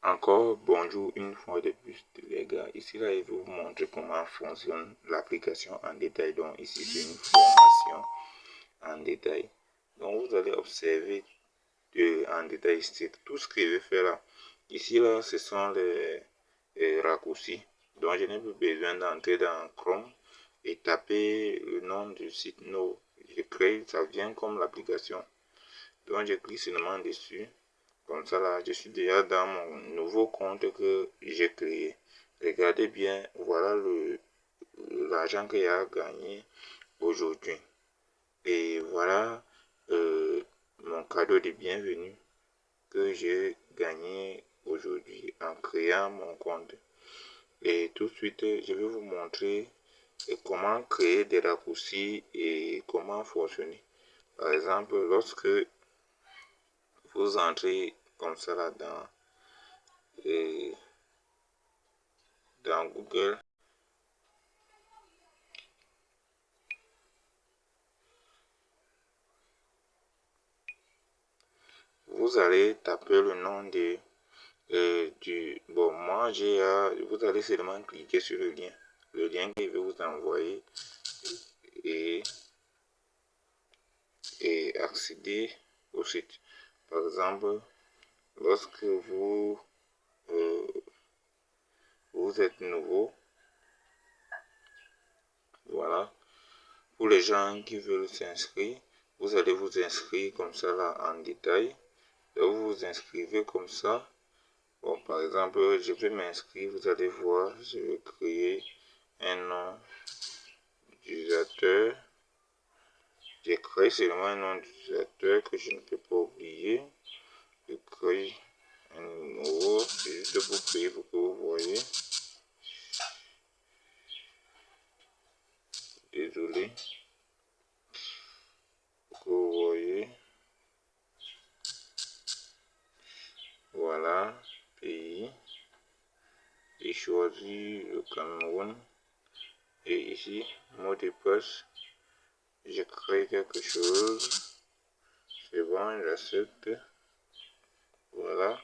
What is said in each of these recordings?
Encore bonjour une fois de plus les gars. Ici là je vais vous montrer comment fonctionne l'application en détail. Donc ici c'est une formation en détail. Donc vous allez observer en détail tout ce que je vais faire là. Ici là ce sont les raccourcis. Donc je n'ai plus besoin d'entrer dans Chrome et taper le nom du site. Non, je crée, ça vient comme l'application. Donc je clique seulement dessus. Comme ça là, je suis déjà dans mon nouveau compte que j'ai créé. Regardez bien, voilà l'argent que j'ai gagné aujourd'hui. Et voilà mon cadeau de bienvenue que j'ai gagné aujourd'hui en créant mon compte. Et tout de suite, je vais vous montrer comment créer des raccourcis et comment fonctionner. Par exemple, lorsque vous entrez comme ça là dans Google, vous allez taper le nom bon, moi vous allez seulement cliquer sur le lien que je vais vous envoyer et accéder au site. Par exemple, lorsque euh, vous êtes nouveau, voilà, pour les gens qui veulent s'inscrire, vous allez vous inscrire comme ça là en détail. Donc vous vous inscrivez comme ça. Bon, par exemple, je vais m'inscrire, vous allez voir, je vais créer un nom d'utilisateur. J'ai créé seulement un nom d'utilisateur que je ne peux pas oublier. Je crée un numéro, c'est juste pour créer pour que vous voyez. Désolé. Pour que vous voyez. Voilà, pays. J'ai choisi le Cameroun. Et ici, mot de passe. Je crée quelque chose. C'est bon, j'accepte. Voilà.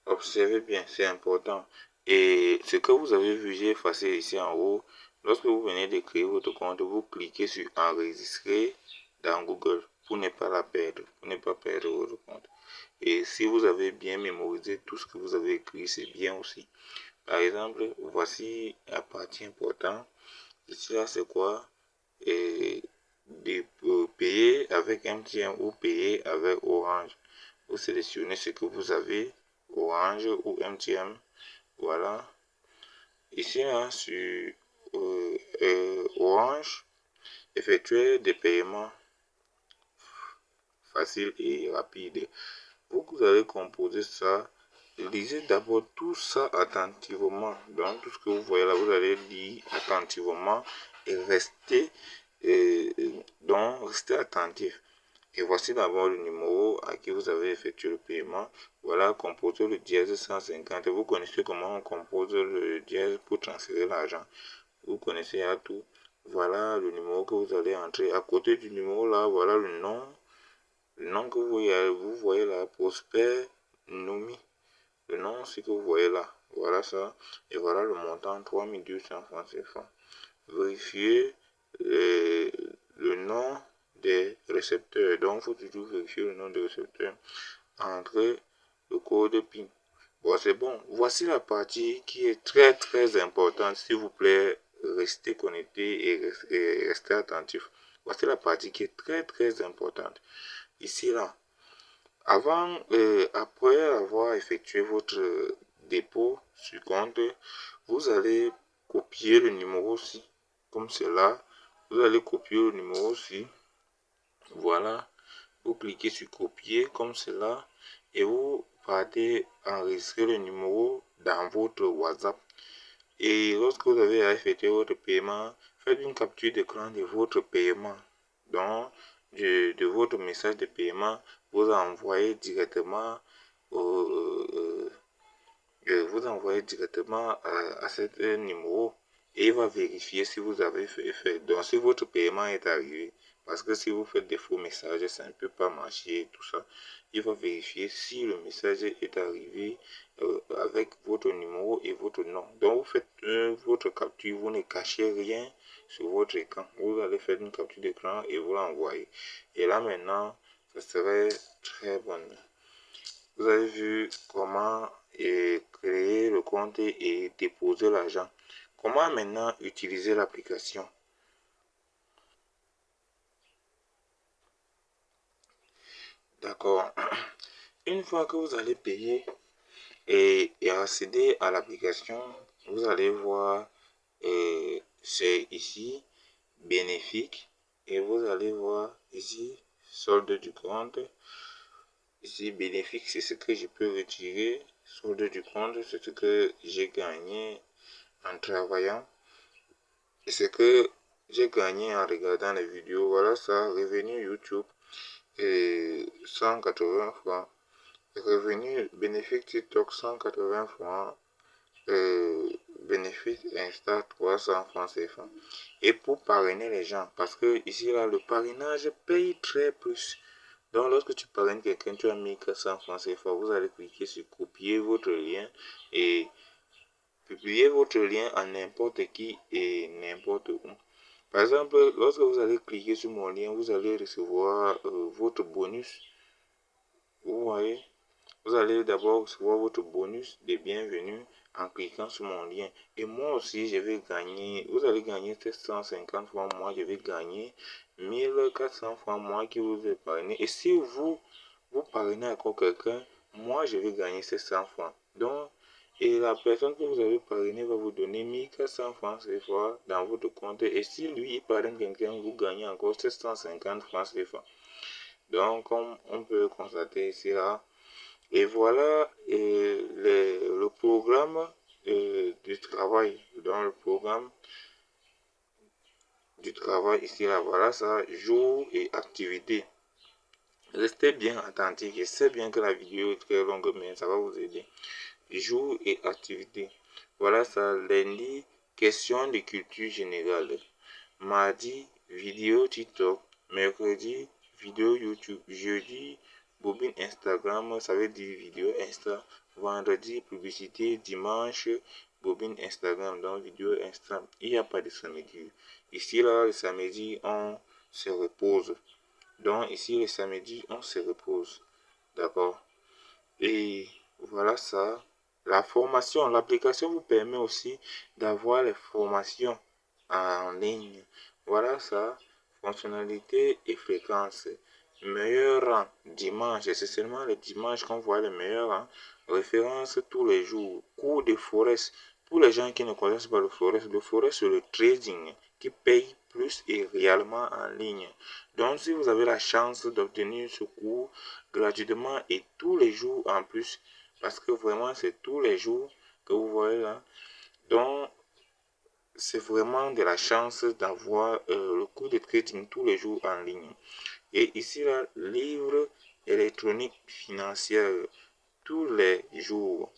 Observez bien, c'est important. Et ce que vous avez vu, j'ai effacé ici en haut. Lorsque vous venez de créer votre compte, vous cliquez sur enregistrer dans Google pour ne pas la perdre, pour ne pas perdre votre compte. Et si vous avez bien mémorisé tout ce que vous avez écrit, c'est bien aussi. Par exemple, voici la partie importante. Ici là, c'est quoi? Et payer avec MTN ou payer avec Orange. Vous sélectionnez ce que vous avez, Orange ou MTN. Voilà. Ici, là, sur Orange, effectuer des paiements faciles et rapides. Vous allez composer ça. Lisez d'abord tout ça attentivement. Donc, tout ce que vous voyez là, vous allez lire attentivement et restez attentif. Et voici d'abord le numéro à qui vous avez effectué le paiement. Voilà, composez le dièse 150. Vous connaissez comment on compose le dièse pour transférer l'argent. Vous connaissez à tout. Voilà le numéro que vous allez entrer. À côté du numéro là, voilà le nom. Le nom que vous voyez là, Prosper Nomi. Le nom, c'est que vous voyez là. Voilà ça. Et voilà le montant, 3200 francs CFA. Vérifiez le nom des récepteurs. Donc, il faut toujours vérifier le nom des récepteurs. Entrez le code PIN. Bon, c'est bon. Voici la partie qui est très importante. S'il vous plaît, restez connecté et restez attentif. Voici la partie qui est très importante. Ici, là. Après avoir effectué votre dépôt sur compte, vous allez copier le numéro-ci, comme cela. Vous allez copier le numéro-ci. Voilà. Vous cliquez sur copier, comme cela. Et vous partez enregistrer le numéro dans votre WhatsApp. Et lorsque vous avez effectué votre paiement, faites une capture d'écran de votre paiement. Donc, de votre message de paiement, vous envoyez directement à cet numéro et il va vérifier si vous avez fait. Donc, si votre paiement est arrivé, Parce que si vous faites des faux messages, ça ne peut pas marcher, tout ça. Il va vérifier si le message est arrivé avec votre numéro et votre nom. Donc, vous faites votre capture, vous ne cachez rien sur votre écran. Vous allez faire une capture d'écran et vous l'envoyez. Et là, maintenant, ça serait très bon. Vous avez vu comment créer le compte et déposer l'argent. Comment maintenant utiliser l'application? D'accord. Une fois que vous allez payer et accéder à l'application, vous allez voir c'est ici bénéfique et vous allez voir ici solde du compte. Ici bénéfique, c'est ce que je peux retirer. Solde du compte, c'est ce que j'ai gagné en travaillant. Et ce que j'ai gagné en regardant les vidéos. Voilà ça, revenu YouTube et 180 francs. Revenu bénéfice TikTok 180 francs. Bénéfice Insta 300 francs CFA. Et pour parrainer les gens, parce que ici là le parrainage paye très plus. Donc lorsque tu parraines quelqu'un, tu as mis 400 francs CFA, vous allez cliquer sur copier votre lien et publier votre lien à n'importe qui et n'importe où. Par exemple, lorsque vous allez cliquer sur mon lien, vous allez recevoir votre bonus. Vous voyez, vous allez d'abord recevoir votre bonus de bienvenue en cliquant sur mon lien. Et moi aussi, je vais gagner, vous allez gagner 750 francs, moi je vais gagner 1400 francs, moi qui vous ai parrainé. Et si vous parrainez encore quelqu'un, moi je vais gagner 700 francs. Donc, et la personne que vous avez parrainé va vous donner 1400 francs CFA dans votre compte. Et si lui il parraine quelqu'un, vous gagnez encore 750 francs CFA. Donc, comme on peut constater ici là, et voilà le programme du travail. Dans le programme du travail ici là, voilà ça, jour et activité. Restez bien attentifs. Je sais bien que la vidéo est très longue, mais ça va vous aider. Jour et activité. Voilà ça, lundi, question de culture générale. Mardi, vidéo TikTok. Mercredi, vidéo YouTube. Jeudi, bobine Instagram, ça veut dire vidéo Insta. Vendredi, publicité. Dimanche, bobine Instagram, donc vidéo Insta. Il n'y a pas de samedi. Ici, là, le samedi, on se repose. Donc, ici, le samedi, on se repose. D'accord? Et voilà ça. La formation, l'application vous permet aussi d'avoir les formations en ligne. Voilà ça. Fonctionnalité et fréquence. Meilleur rang dimanche. Et c'est seulement le dimanche qu'on voit le meilleur rang. Référence tous les jours. Cours de Forex. Pour les gens qui ne connaissent pas le Forex c'est le trading qui paye plus et réellement en ligne. Donc si vous avez la chance d'obtenir ce cours gratuitement et tous les jours en plus, parce que vraiment c'est tous les jours que vous voyez là, donc c'est vraiment de la chance d'avoir le cours de trading tous les jours en ligne. Et ici là, livre électronique financière tous les jours.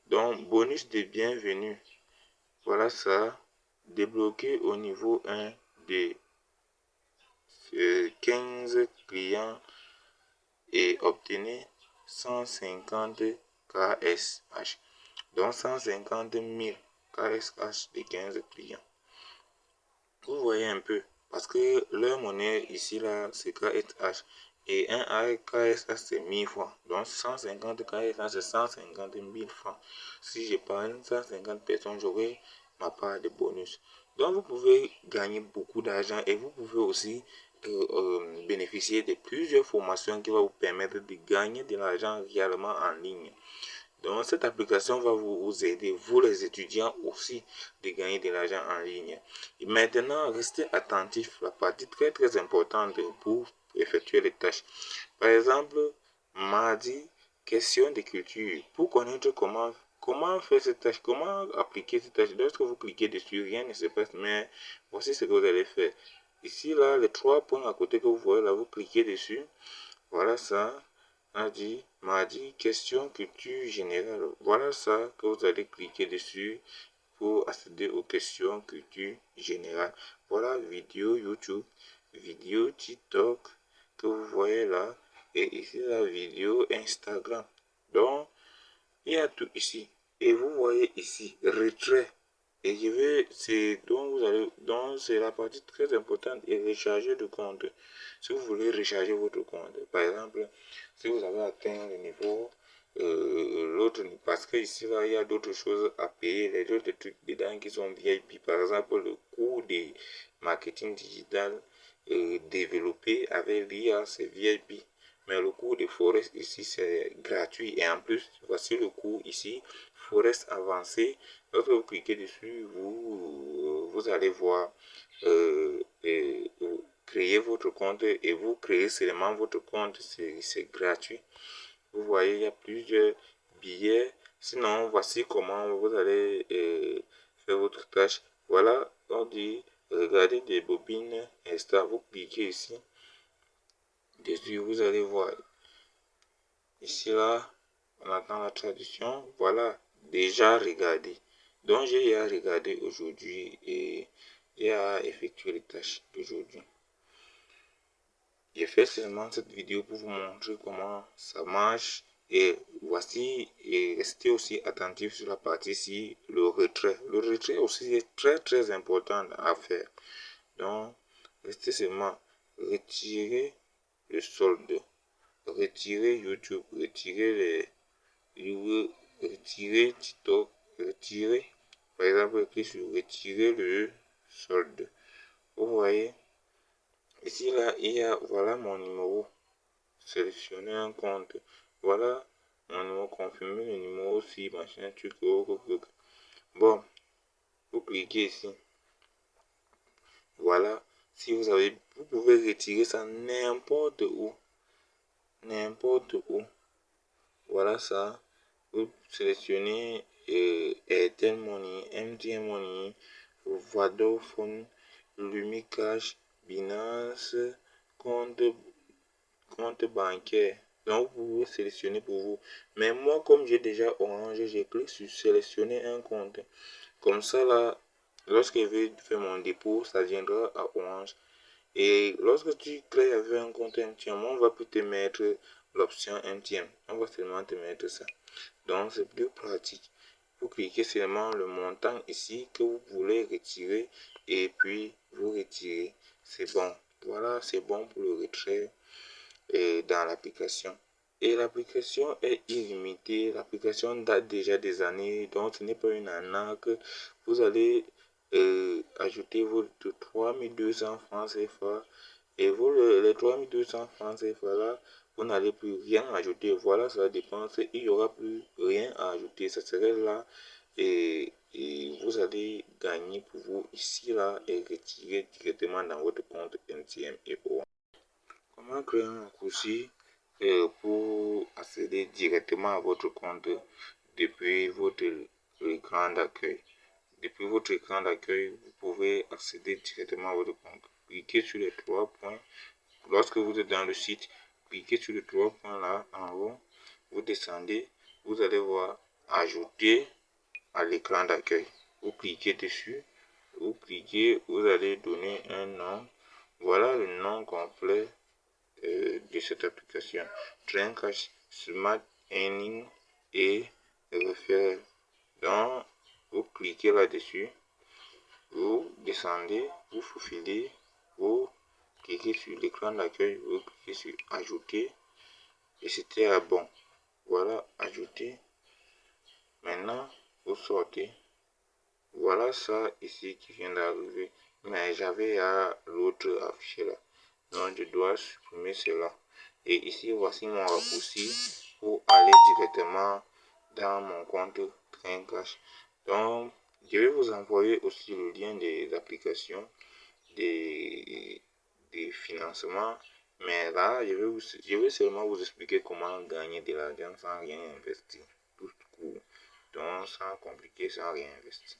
Donc bonus de bienvenue. Voilà ça, débloqué au niveau 1 de 15 clients et obtenez 150 KSH. Donc 150 000 KSH de 15 clients. Vous voyez un peu, parce que leur monnaie ici là c'est KSH et un KSH c'est 1000 francs. Donc 150 KSH c'est 150 000 francs. Si je parle 150 personnes, j'aurai ma part de bonus. Donc vous pouvez gagner beaucoup d'argent et vous pouvez aussi bénéficier de plusieurs formations qui vont vous permettre de gagner de l'argent réellement en ligne. Donc cette application va vous aider, vous les étudiants aussi, de gagner de l'argent en ligne. Et maintenant, restez attentifs, la partie très importante pour effectuer les tâches. Par exemple, mardi, question de culture. Pour connaître comment faire cette tâche, comment appliquer cette tâche. Lorsque vous cliquez dessus, rien ne se passe, mais voici ce que vous allez faire. Ici, là, les 3 points à côté que vous voyez, là, vous cliquez dessus. Voilà ça. Mardi, question culture générale. Voilà ça que vous allez cliquer dessus pour accéder aux questions culture générale. Voilà vidéo YouTube. vidéo TikTok que vous voyez là, et ici la vidéo Instagram. Donc il y a tout ici, et vous voyez ici retrait. Et c'est donc c'est la partie très importante, et recharger de compte. Si vous voulez recharger votre compte, par exemple, si vous avez atteint le niveau, l'autre, parce que ici là, il y a d'autres choses à payer, les autres trucs dedans qui sont VIP, par exemple, le cours de marketing digital développé avec l'IA, c'est VIP. Mais le cours de Forest ici, c'est gratuit. Et en plus, voici le cours ici, Forest avancé. Lorsque vous cliquez dessus, vous allez voir créer votre compte, et vous créez seulement votre compte. C'est gratuit. Vous voyez, il y a plusieurs billets. Sinon, voici comment vous allez faire votre tâche. Voilà, on dit regardez des bobines Insta. Vous cliquez ici. Dessus, vous allez voir. Ici, là, on attend la traduction. Voilà, déjà regardé. Donc, j'ai à regarder aujourd'hui et j'ai à effectuer les tâches d'aujourd'hui. J'ai fait seulement cette vidéo pour vous montrer comment ça marche. Et voici, et restez aussi attentif sur la partie ici, le retrait. Le retrait aussi est très important à faire. Donc, restez seulement retirer le solde, retirer YouTube, retirer retirer TikTok, retirer, par exemple, cliquez sur retirer le solde. Vous voyez, ici là, il y a, voilà mon numéro. Sélectionner un compte. Voilà mon numéro, confirmer le numéro si machin, truc. Bon, vous cliquez ici. Voilà, si vous avez, vous pouvez retirer ça n'importe où. N'importe où. Voilà ça. Vous sélectionnez Airtel Money, MTN Money, Vodafone, Lumicash, Binance, compte bancaire. Donc vous pouvez sélectionner pour vous. Mais moi, comme j'ai déjà Orange, j'ai cliqué sur sélectionner un compte. Comme ça là, lorsque je vais faire mon dépôt, ça viendra à Orange. Et lorsque tu crées avec un compte MTN, on va plus te mettre l'option MTN. On va seulement te mettre ça. Donc c'est plus pratique. Vous cliquez seulement le montant ici que vous voulez retirer, et puis vous retirez. C'est bon. Voilà, c'est bon pour le retrait dans l'application. Et l'application est illimitée. L'application date déjà des années, donc ce n'est pas une arnaque. Vous allez ajouter votre 3200 francs CFA, et vous, les 3200 francs CFA là, vous n'allez plus rien ajouter. Voilà, ça dépense. Il n'y aura plus rien à ajouter. Ça serait là, et vous allez gagner pour vous ici là, et retirer directement dans votre compte MTN et Orange. Comment créer un raccourci pour accéder directement à votre compte depuis votre écran d'accueil? Depuis votre écran d'accueil, vous pouvez accéder directement à votre compte. Cliquez sur les trois points. Lorsque vous êtes dans le site, cliquez sur les trois points là en haut. Vous descendez, vous allez voir ajouter à l'écran d'accueil. Vous cliquez dessus, vous cliquez, vous allez donner un nom. Voilà le nom complet de cette application. Traincash Smart Earning et Referral. Donc, vous cliquez là-dessus, vous descendez, vous faufilez, vous cliquez sur l'écran d'accueil, vous cliquez sur ajouter, et c'était à bon. Voilà, ajouter. Maintenant, vous sortez. Voilà ça ici qui vient d'arriver, mais j'avais à l'autre affiché là. Donc je dois supprimer cela. Et ici, voici mon raccourci pour aller directement dans mon compte Traincash. Donc, je vais vous envoyer aussi le lien des applications des financements. Mais là, je vais seulement vous expliquer comment gagner de l'argent sans rien investir. Tout court. Donc, sans compliquer, sans rien investir.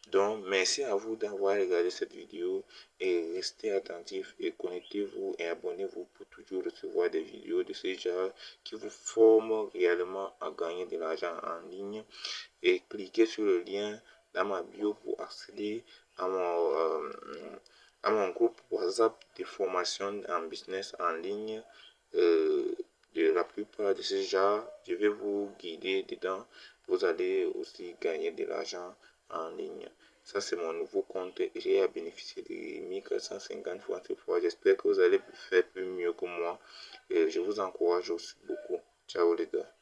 Donc, merci à vous d'avoir regardé cette vidéo, et restez attentifs et connectez-vous et abonnez-vous pour toujours recevoir des vidéos de ce genre qui vous forment réellement à gagner de l'argent en ligne. Et cliquez sur le lien dans ma bio pour accéder à à mon groupe WhatsApp de formation en business en ligne. De la plupart de ces genres, je vais vous guider dedans. Vous allez aussi gagner de l'argent en ligne. Ça, c'est mon nouveau compte. J'ai à bénéficier de 1450 francs cette fois. J'espère que vous allez faire plus mieux que moi. Et je vous encourage aussi beaucoup. Ciao les gars.